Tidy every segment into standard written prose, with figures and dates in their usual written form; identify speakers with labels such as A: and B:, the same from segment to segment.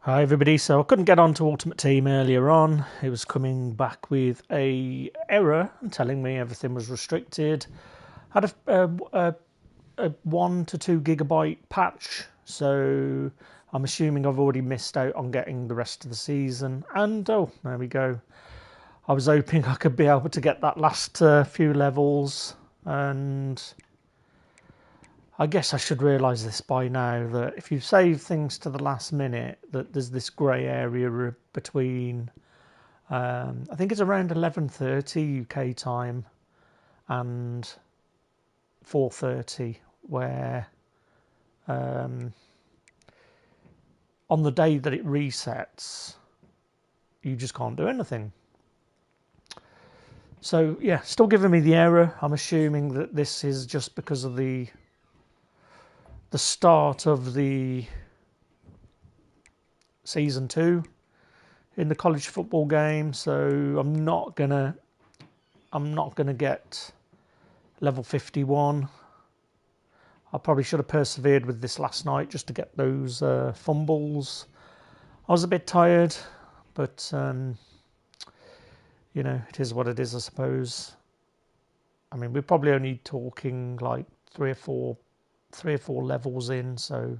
A: Hi everybody, so I couldn't get onto Ultimate Team earlier on. It was coming back with a error and telling me everything was restricted. Had a 1 to 2 gigabyte patch, so I'm assuming I've already missed out on getting the rest of the season. And oh, there we go. I was hoping I could be able to get that last few levels, and I guess I should realise this by now, that if you save things to the last minute, that there's this grey area between, I think it's around 11:30 UK time and 4:30, where um, on the day that it resets, you just can't do anything. So yeah, still giving me the error. I'm assuming that this is just because of the start of the season 2 in the college football game, so I'm not gonna get level 51. I probably should have persevered with this last night just to get those fumbles. I was a bit tired, but it is what it is, I suppose. I mean, we're probably only talking like three or four levels in, so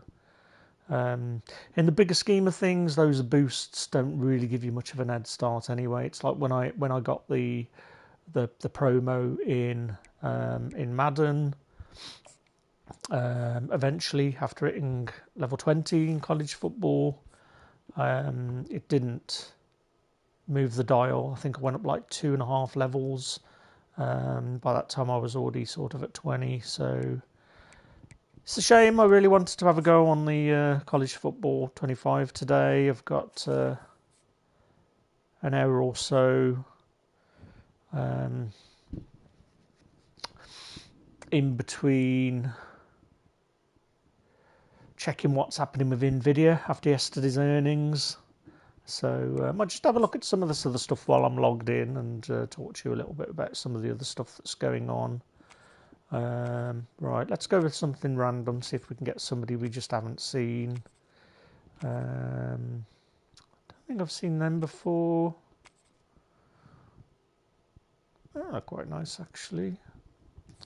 A: in the bigger scheme of things, those boosts don't really give you much of an head start anyway. It's like when I got the promo in Madden. Eventually, after hitting level 20 in college football, it didn't move the dial. I think I went up like 2.5 levels. By that time, I was already sort of at 20. So it's a shame. I really wanted to have a go on the college football 25 today. I've got an hour or so in between checking what's happening with Nvidia after yesterday's earnings. So I might just have a look at some of this other stuff while I'm logged in and talk to you a little bit about some of the other stuff that's going on. Right, let's go with something random, see if we can get somebody we just haven't seen. I don't think I've seen them before. Oh, quite nice actually.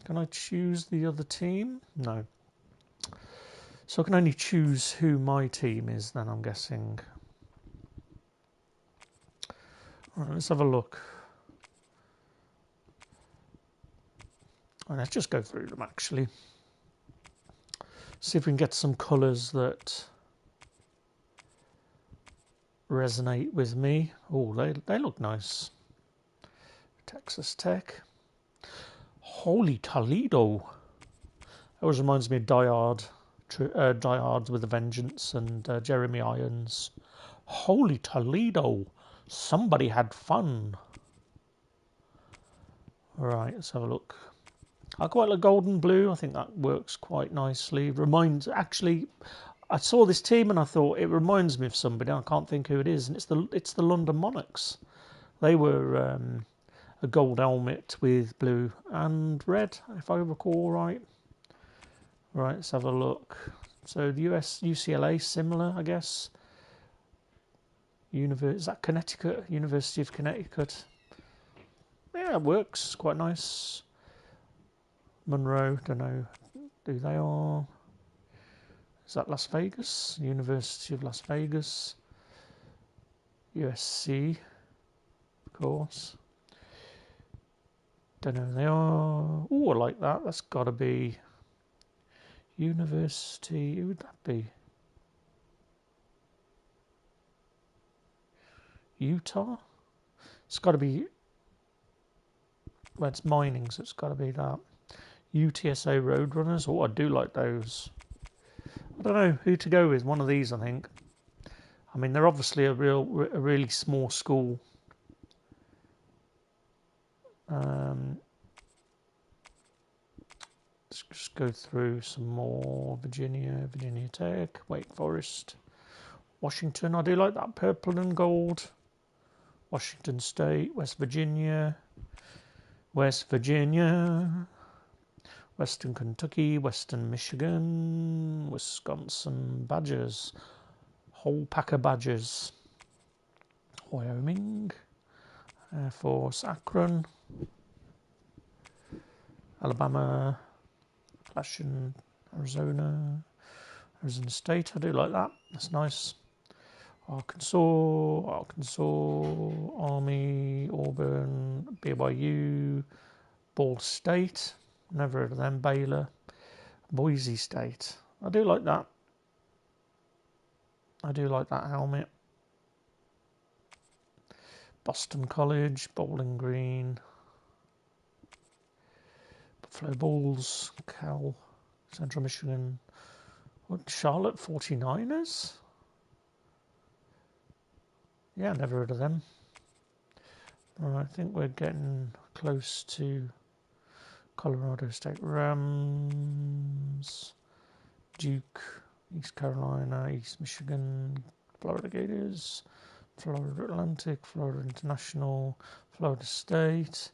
A: Can I choose the other team? No. So I can only choose who my team is then, I'm guessing. Right, let's have a look. Right, let's just go through them actually. See if we can get some colours that resonate with me. Oh, they look nice. Texas Tech. Holy Toledo. That always reminds me of Die Hard. Die Hard with a Vengeance and Jeremy Irons. Holy Toledo. Somebody had fun. Right, let's have a look. I quite like golden blue. I think that works quite nicely. Actually, I saw this team and I thought it reminds me of somebody. I can't think who it is, and it's the London Monarchs. They were a gold helmet with blue and red, if I recall right. Right, let's have a look. So the UCLA similar, I guess. Is that Connecticut? University of Connecticut. Yeah, it works. Quite nice. Monroe, don't know who they are. Is that Las Vegas? University of Las Vegas. USC, of course. Don't know who they are. Oh, I like that. That's got to be University. Who would that be? Utah? It's got to be. Well, it's mining, so it's got to be that. UTSA Roadrunners. Oh, I do like those. I don't know who to go with. One of these, I think. I mean, they're obviously a really small school. Let's just go through some more. Virginia Tech, Wake Forest, Washington. I do like that purple and gold. Washington State, West Virginia, Western Kentucky, Western Michigan, Wisconsin Badgers. whole pack of badges. Wyoming, Air Force Akron, Alabama, Flushing, Arizona State. I do like that. That's nice. Arkansas, Army, Auburn, BYU, Ball State. Never heard of them. Baylor, Boise State. I do like that. I do like that helmet. Boston College, Bowling Green, Buffalo Bulls, Cal, Central Michigan. What, Charlotte 49ers? Yeah, never heard of them. Right, I think we're getting close to Colorado State Rams, Duke, East Carolina, East Michigan, Florida Gators, Florida Atlantic, Florida International, Florida State,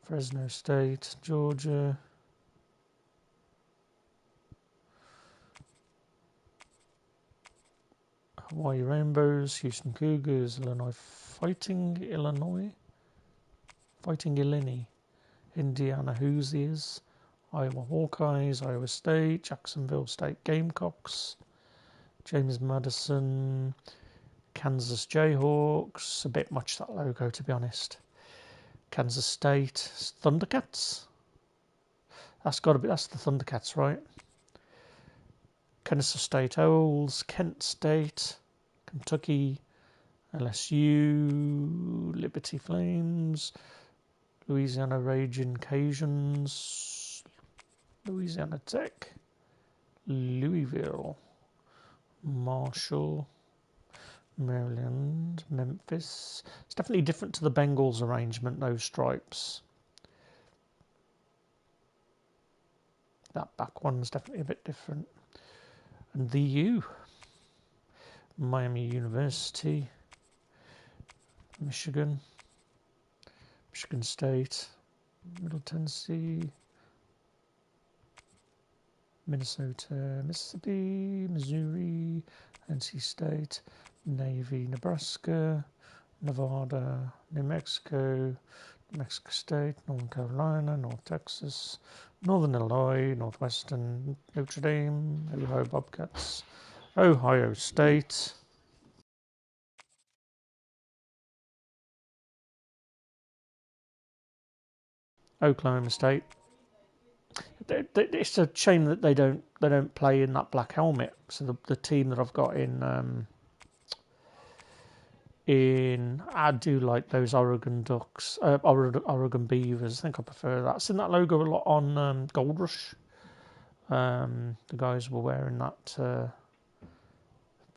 A: Fresno State, Georgia, Hawaii Rainbows, Houston Cougars, Illinois Fighting Illini, Indiana Hoosiers, Iowa Hawkeyes, Iowa State, Jacksonville State Gamecocks, James Madison, Kansas Jayhawks. A bit much, that logo, to be honest. Kansas State Thundercats. That's got to be, that's the Thundercats, right? Kansas State Owls, Kent State, Kentucky, LSU, Liberty Flames, Louisiana Raging Cajuns, Louisiana Tech, Louisville, Marshall, Maryland, Memphis. It's definitely different to the Bengals arrangement, those stripes. That back one's definitely a bit different. And the U, Miami University, Michigan State, Middle Tennessee, Minnesota, Mississippi, Missouri, NC State, Navy, Nebraska, Nevada, New Mexico, New Mexico State, North Carolina, North Texas, Northern Illinois, Northwestern, Notre Dame, Ohio Bobcats, Ohio State, Oklahoma State. It's a shame that they don't play in that black helmet. So the team that I've got in I do like those Oregon Ducks, Oregon Beavers. I think I prefer that. I've seen that logo a lot on Gold Rush. The guys were wearing that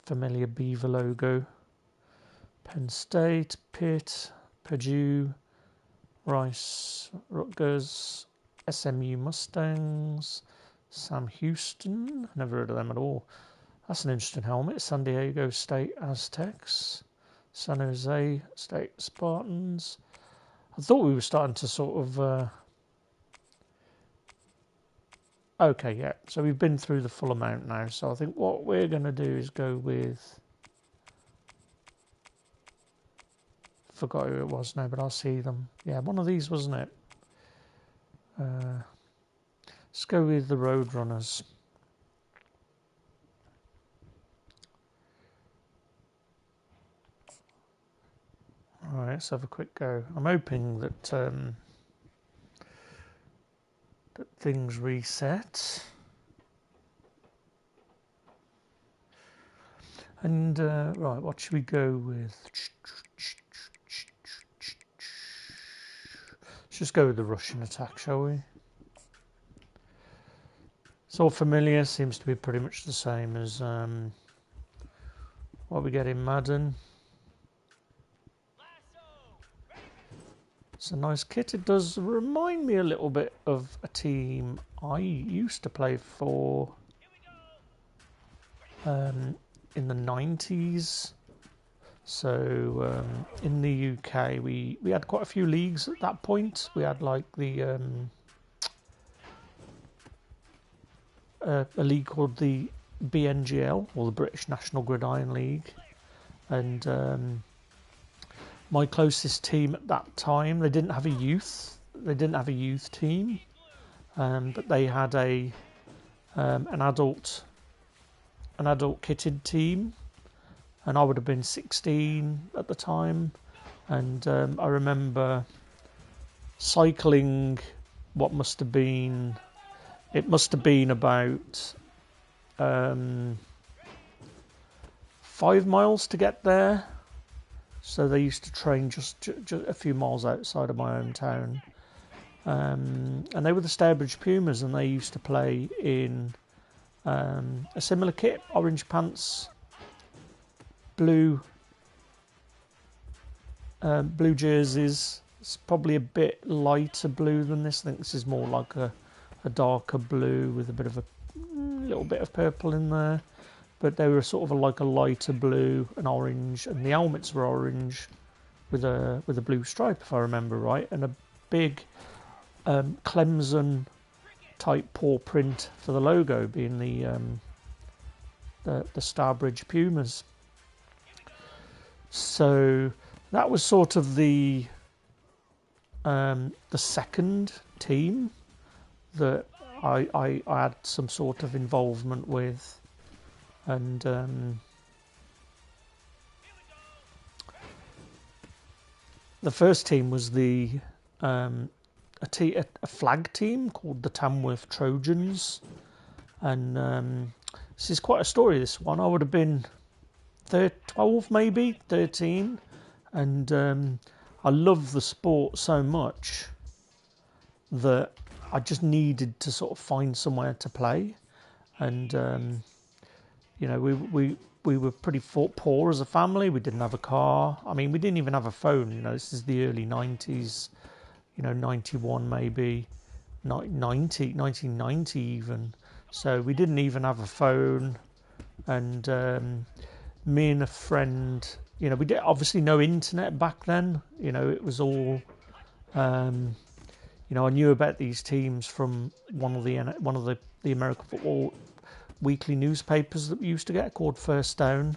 A: familiar Beaver logo. Penn State, Pitt, Purdue, Rice, Rutgers, SMU Mustangs, Sam Houston. Never heard of them at all. That's an interesting helmet. San Diego State Aztecs, San Jose State Spartans. I thought we were starting to sort of... Okay, yeah. So we've been through the full amount now. So I think what we're going to do is go with... Forgot who it was now, but I'll see them. Yeah, one of these, wasn't it? Let's go with the Roadrunners. All right, let's have a quick go. I'm hoping that that things reset. And right, what should we go with? Let's just go with the Russian attack, shall we? It's all familiar, seems to be pretty much the same as what we get in Madden. It's a nice kit. It does remind me a little bit of a team I used to play for in the 90s. So in the UK, we had quite a few leagues at that point. We had like the a league called the BNGL, or the British National Gridiron League, and my closest team at that time, they didn't have a youth team, but they had an adult kitted team, and I would have been 16 at the time, and I remember cycling what must have been about 5 miles to get there. So they used to train just a few miles outside of my hometown, and they were the Stourbridge Pumas, and they used to play in a similar kit: orange pants, blue jerseys. It's probably a bit lighter blue than this. I think this is more like a darker blue with a bit of a little bit of purple in there. But they were sort of like a lighter blue and orange, and the helmets were orange with a blue stripe, if I remember right, and a big Clemson type paw print for the logo, being the Stourbridge Pumas. So that was sort of the second team that I had some sort of involvement with, and the first team was a flag team called the Tamworth Trojans, and this is quite a story. This one, I would have been 12, maybe 13, and I love the sport so much that I just needed to sort of find somewhere to play, and we were pretty poor as a family. We didn't have a car. I mean, we didn't even have a phone. This is the early 90s, 91 maybe, 1990 even. So we didn't even have a phone, and me and a friend, we did obviously no internet back then. It was all, I knew about these teams from one of the American football weekly newspapers that we used to get, called First Down,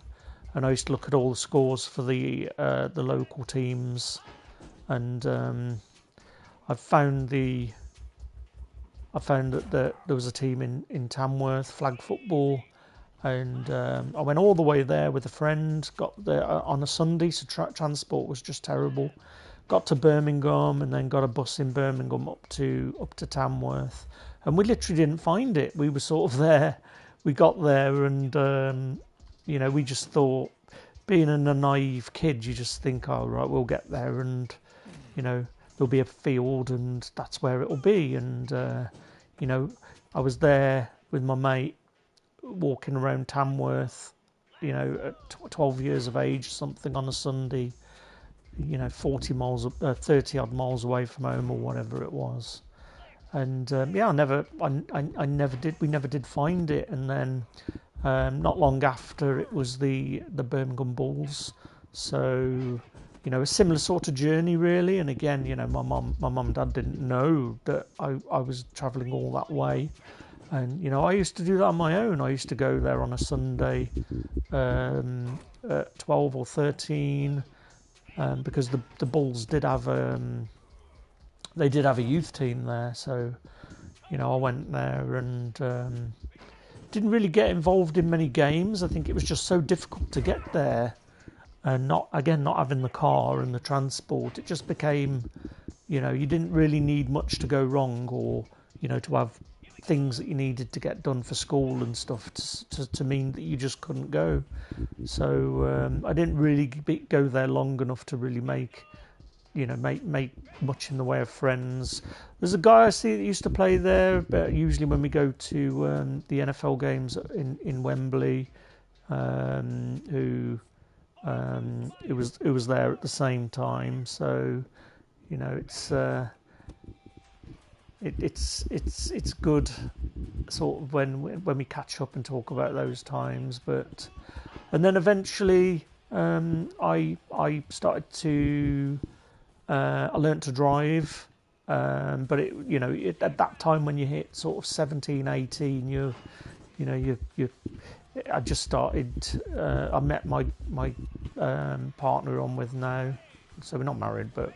A: and I used to look at all the scores for the local teams, and I found that there was a team in Tamworth, flag football, and I went all the way there with a friend. Got there on a Sunday, so transport was just terrible. Got to Birmingham, and then got a bus in Birmingham up to Tamworth, and we literally didn't find it. We were sort of there. We got there, and we just thought, being a naive kid, you just think, oh right, we'll get there, and there'll be a field, and that's where it'll be. And I was there with my mate, walking around Tamworth, at 12 years of age, something, on a Sunday, 30 odd miles away from home, or whatever it was. And we never did find it. And then not long after, it was the Birmingham Bulls. So a similar sort of journey, really. And again, my mum and dad didn't know that I was travelling all that way. And I used to do that on my own. I used to go there on a Sunday at 12 or 13, because the Bulls did have a youth team there. So I went there, and didn't really get involved in many games. I think it was just so difficult to get there, and not having the car and the transport. It just became, you didn't really need much to go wrong, or to have things that you needed to get done for school and stuff to mean that you just couldn't go. So I didn't really go there long enough to really make much in the way of friends. There's a guy I see that used to play there, but usually when we go to the NFL games in Wembley, who it was there at the same time. So it's good, sort of, when we catch up and talk about those times. And then eventually I started to I learnt to drive, but at that time, when you hit sort of 17, 18, I just started. I met my partner I'm with now. So we're not married, but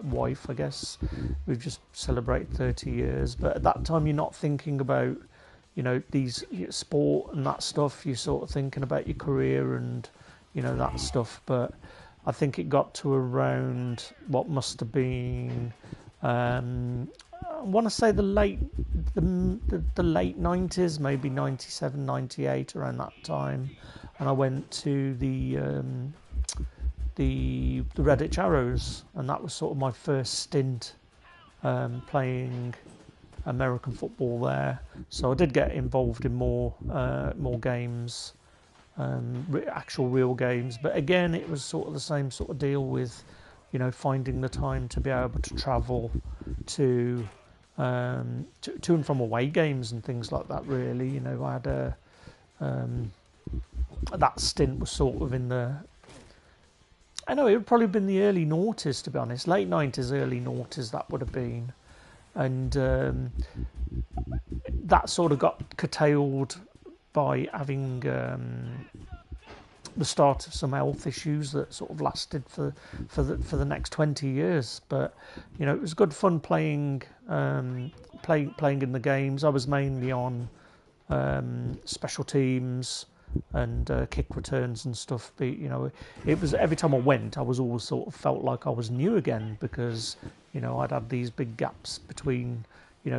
A: wife, I guess. We've just celebrated 30 years. But at that time, you're not thinking about, these sport and that stuff. You're sort of thinking about your career and, that stuff. But I think it got to around what must have been, I want to say the late 90s, maybe 97, 98, around that time. And I went to the Redditch Arrows, and that was sort of my first stint playing American football there. So I did get involved in more games, actual real games. But again, it was sort of the same sort of deal with, finding the time to be able to travel to and from away games and things like that. Really, I had that stint was sort of in the. I know it would probably have been the early noughties, to be honest. Late 90s, early noughties, that would have been. And that sort of got curtailed by having the start of some health issues that sort of lasted for the next 20 years. But, it was good fun playing in the games. I was mainly on special teams and kick returns and stuff. But it was every time I went, I was always sort of felt like I was new again, because I'd had these big gaps between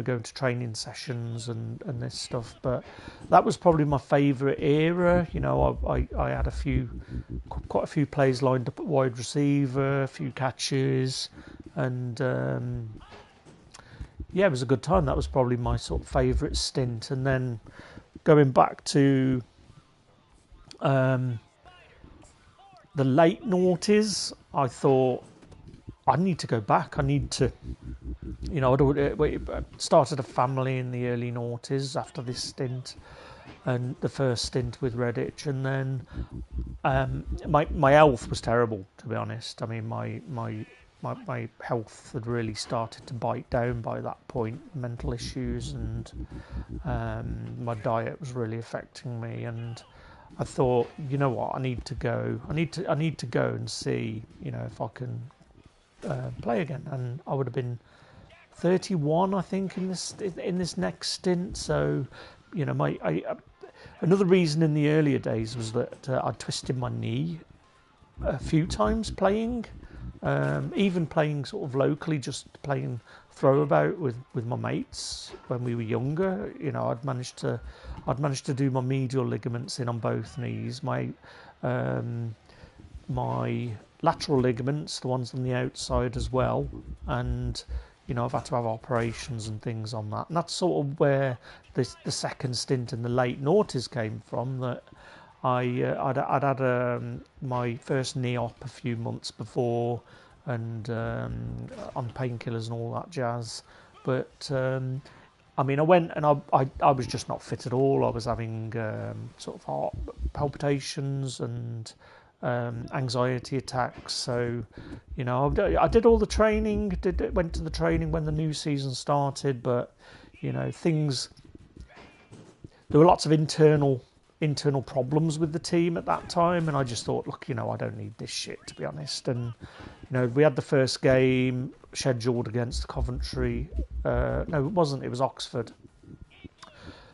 A: going to training sessions and this stuff. But that was probably my favourite era. I had quite a few plays lined up at wide receiver, a few catches, and it was a good time. That was probably my sort of favourite stint. And then going back to the late noughties, I thought I need to go back. I need to, I started a family in the early noughties after this stint, and the first stint with Redditch, and then my health was terrible, to be honest. I mean, my health had really started to bite down by that point. Mental issues, and my diet was really affecting me, and I thought, you know what, I need to go. I need to go and see, if I can play again. And I would have been 31, I think, in this next stint. So, another reason in the earlier days was that I twisted my knee a few times playing, even playing sort of locally, just playing throw about with my mates when we were younger. I'd managed to do my medial ligaments in on both knees. My lateral ligaments, the ones on the outside as well, and I've had to have operations and things on that. And that's sort of where the second stint in the late noughties came from. That I'd had my first knee op a few months before, and on painkillers and all that jazz. But I went and I was just not fit at all. I was having sort of heart palpitations and anxiety attacks. So, I did all the training. Went to the training when the new season started, but things. There were lots of internal problems with the team at that time, and I just thought, look, I don't need this shit, to be honest. And we had the first game scheduled against Coventry. No, it wasn't. It was Oxford.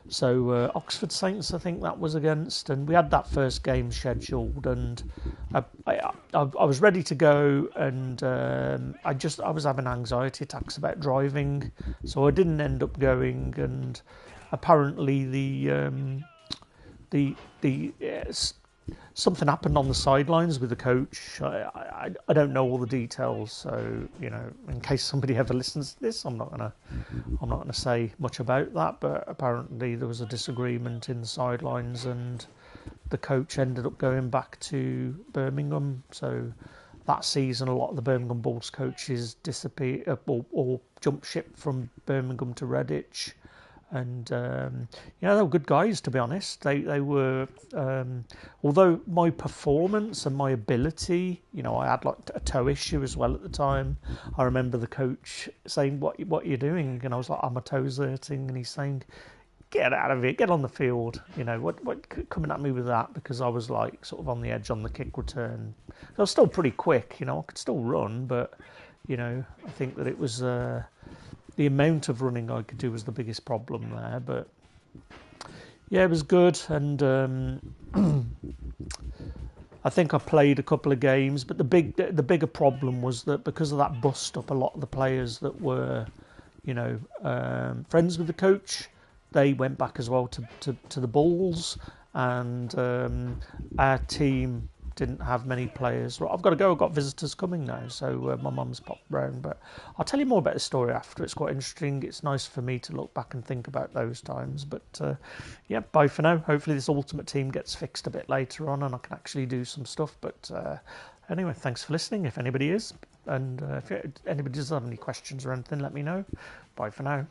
A: So Oxford Saints, I think that was against, and we had that first game scheduled, and I was ready to go, and I was having anxiety attacks about driving, so I didn't end up going. And apparently something happened on the sidelines with the coach. I don't know all the details, so in case somebody ever listens to this, I'm not gonna say much about that. But apparently there was a disagreement in the sidelines, and the coach ended up going back to Birmingham. So that season, a lot of the Birmingham Bulls coaches disappeared or jumped ship from Birmingham to Redditch. And they were good guys, to be honest. They were, although my performance and my ability, I had like a toe issue as well at the time. I remember the coach saying, "What are you doing?" And I was like, "My toe's hurting," and he's saying, get out of it, get on the field. You know, what coming at me with that, because I was like sort of on the edge on the kick return. I was still pretty quick, you know, I could still run, but, you know, I think that it was the amount of running I could do was the biggest problem there. But yeah, it was good, and I think I played a couple of games, but the bigger problem was that because of that bust up, a lot of the players that were, you know, friends with the coach, they went back as well to the Bulls, and our team didn't have many players. Right, I've got to go. I've got visitors coming now, so my mum's popped round. But I'll tell you more about the story after. It's quite interesting. It's nice for me to look back and think about those times. But yeah, bye for now. Hopefully this Ultimate Team gets fixed a bit later on and I can actually do some stuff. But anyway, thanks for listening, if anybody is. And if anybody does have any questions or anything, let me know. Bye for now.